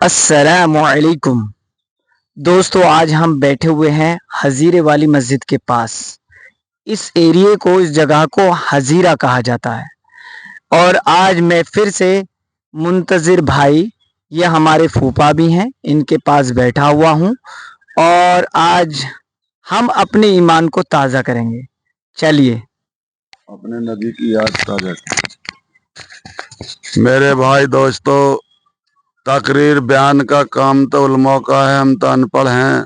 السلام علیکم دوستو، آج ہم بیٹھے ہوئے ہیں حزیرے والی مسجد کے پاس۔ اس جگہ کو حزیرہ کہا جاتا ہے، اور آج میں پھر سے منتظر بھائی، یہ ہمارے پھوپا بھی ہیں، ان کے پاس بیٹھا ہوا ہوں، اور آج ہم اپنے ایمان کو تازہ کریں گے۔ چلیے اپنے نبی کی یاد تازہ میرے بھائی دوستو، تقریر بیان کا کام تو علماء کا ہے، ہم تو ان پڑھ ہیں،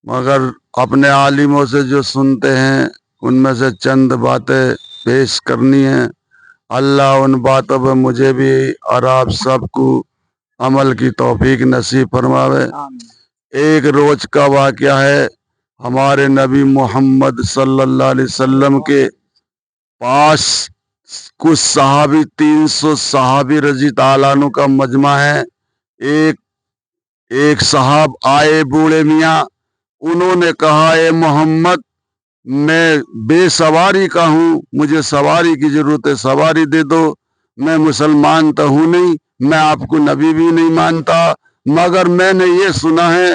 مگر اپنے عالموں سے جو سنتے ہیں ان میں سے چند باتیں پیش کرنی ہیں۔ اللہ ان باتوں پہ مجھے بھی اور آپ سب کو عمل کی توفیق نصیب فرماوے۔ ایک روز کا واقعہ ہے، ہمارے نبی محمد صلی اللہ علیہ وسلم کے پاس کچھ صحابی 300 صحابی رضی تعالیٰ عنہ کا مجمع ہے۔ ایک صاحب آئے بوڑھے میاں، انہوں نے کہا اے محمد، میں بے سواری کا ہوں، مجھے سواری کی ضرورت ہے، سواری دے دو۔ میں مسلمان تو ہوں نہیں، میں آپ کو نبی بھی نہیں مانتا، مگر میں نے یہ سنا ہے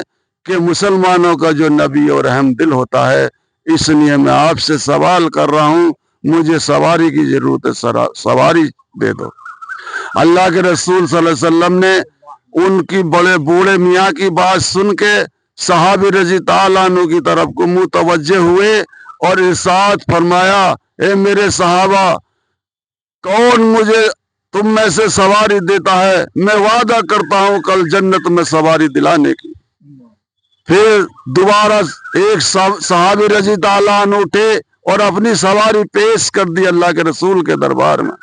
کہ مسلمانوں کا جو نبی اور رحم دل ہوتا ہے، اس لیے میں آپ سے سوال کر رہا ہوں، مجھے سواری کی ضرورت ہے، سواری دے دو۔ اللہ کے رسول صلی اللہ علیہ وسلم نے ان کی بڑے بوڑھے میاں کی بات سن کے صحابی رضی تعالیٰ عنہ کی طرف کو متوجہ ہوئے اور ارشاد فرمایا، اے میرے صحابہ، کون مجھے تم میں سے سواری دیتا ہے؟ میں وعدہ کرتا ہوں کل جنت میں سواری دلانے کی۔ پھر دوبارہ ایک صحابی رضی تعالیٰ عنہ اٹھے اور اپنی سواری پیش کر دی اللہ کے رسول کے دربار میں۔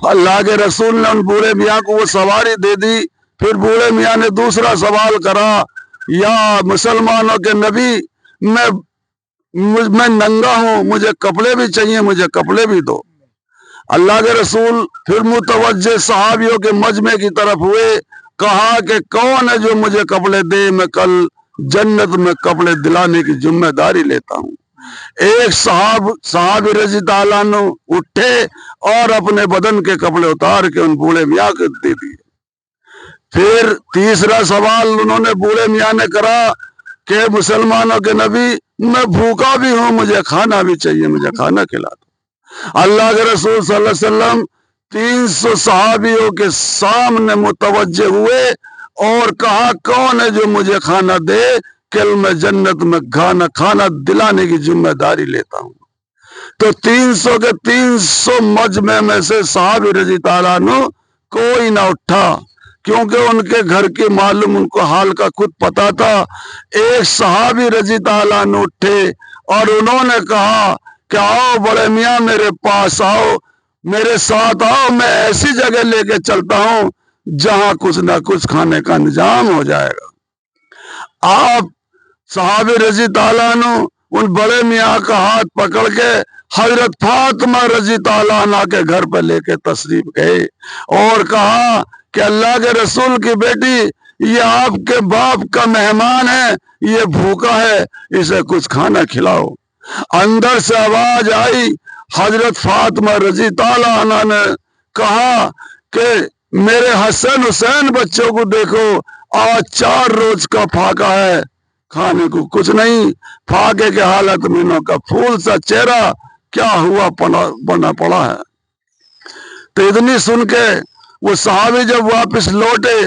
اللہ کے رسول نے ان بوڑھے میاں کو وہ سواری دے دی۔ پھر بوڑھے میاں نے دوسرا سوال کرا، یا مسلمانوں کے نبی، میں ننگا ہوں، مجھے کپڑے بھی چاہیے، مجھے کپڑے بھی دو۔ اللہ کے رسول پھر متوجہ صحابیوں کے مجمع کی طرف ہوئے، کہا کہ کون ہے جو مجھے کپڑے دے، میں کل جنت میں کپڑے دلانے کی ذمہ داری لیتا ہوں۔ ایک صحابی رضی تعالیٰ عنہ اٹھے اور اپنے بدن کے کپڑے اتار کے ان بوڑھے میاں کو دے دیے۔ پھر تیسرا سوال انہوں نے بوڑھے میاں نے کرا کہ مسلمانوں کے نبی، میں بھوکا بھی ہوں، مجھے کھانا بھی چاہیے، مجھے کھانا کھلا دو۔ اللہ کے رسول صلی اللہ علیہ وسلم 300 صحابیوں کے سامنے متوجہ ہوئے اور کہا، کون ہے جو مجھے کھانا دے، کل میں جنت میں کھانا دلانے کی ذمہ داری لیتا ہوں۔ تو 300 کے 300 مجمع میں سے صحابی رضی تعالیٰ عنہ کوئی نہ اٹھا، کیونکہ ان کے گھر کی معلوم، ان کو حال کا خود پتا تھا۔ ایک صحابی رضی تعالیٰ عنہ اٹھے اور انہوں نے کہا کہ آؤ بڑے میاں، میرے پاس آؤ، میرے ساتھ آؤ، میں ایسی جگہ لے کے چلتا ہوں جہاں کچھ نہ کچھ کھانے کا انتظام ہو جائے گا۔ آپ صحابی رضی تعالیٰ عنہ ان بڑے میاں کا ہاتھ پکڑ کے حضرت فاطمہ رضی تعالیٰ عنہ کے گھر پہ لے کے تشریف گئے اور کہا کہ اللہ کے رسول کی بیٹی، یہ آپ کے باپ کا مہمان ہے، یہ بھوکا ہے، اسے کچھ کھانا کھلاؤ۔ اندر سے آواز آئی، حضرت فاطمہ رضی تعالیٰ عنہ نے کہا کہ میرے حسن حسین بچوں کو دیکھو، آج 4 روز کا پھاقہ ہے، کھانے کو کچھ نہیں، پھاقے کے حالت میں انہوں کا پھول سا چہرہ کیا ہوا بنا پڑا ہے۔ تو اتنی سن کے وہ صحابی جب واپس لوٹے،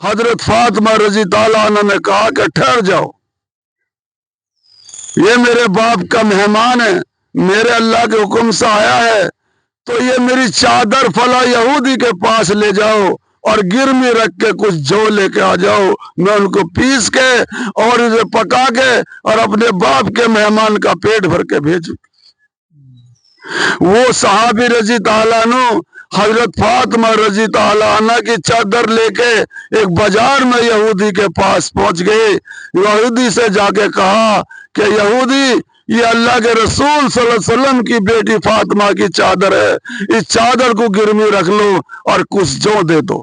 حضرت فاطمہ رضی تعالیٰ عنہ نے کہا کہ ٹھہر جاؤ، یہ میرے باپ کا مہمان ہے، میرے اللہ کے حکم سے آیا ہے، تو یہ میری چادر فلاں یہودی کے پاس لے جاؤ اور گرمی رکھ کے کچھ جو لے کے آ جاؤ، میں ان کو پیس کے اور اسے پکا کے اور اپنے باپ کے مہمان کا پیٹ بھر کے بھیجوں۔ وہ صحابی رضی تعالیٰ عنہ حضرت فاطمہ رضی تعالیٰ عنہ کی چادر لے کے ایک بازار میں یہودی کے پاس پہنچ گئے۔ یہودی سے جا کے کہا کہ یہودی، یہ اللہ کے رسول صلی اللہ علیہ وسلم کی بیٹی فاطمہ کی چادر ہے، اس چادر کو گرمی رکھ لو اور کچھ جو دے دو۔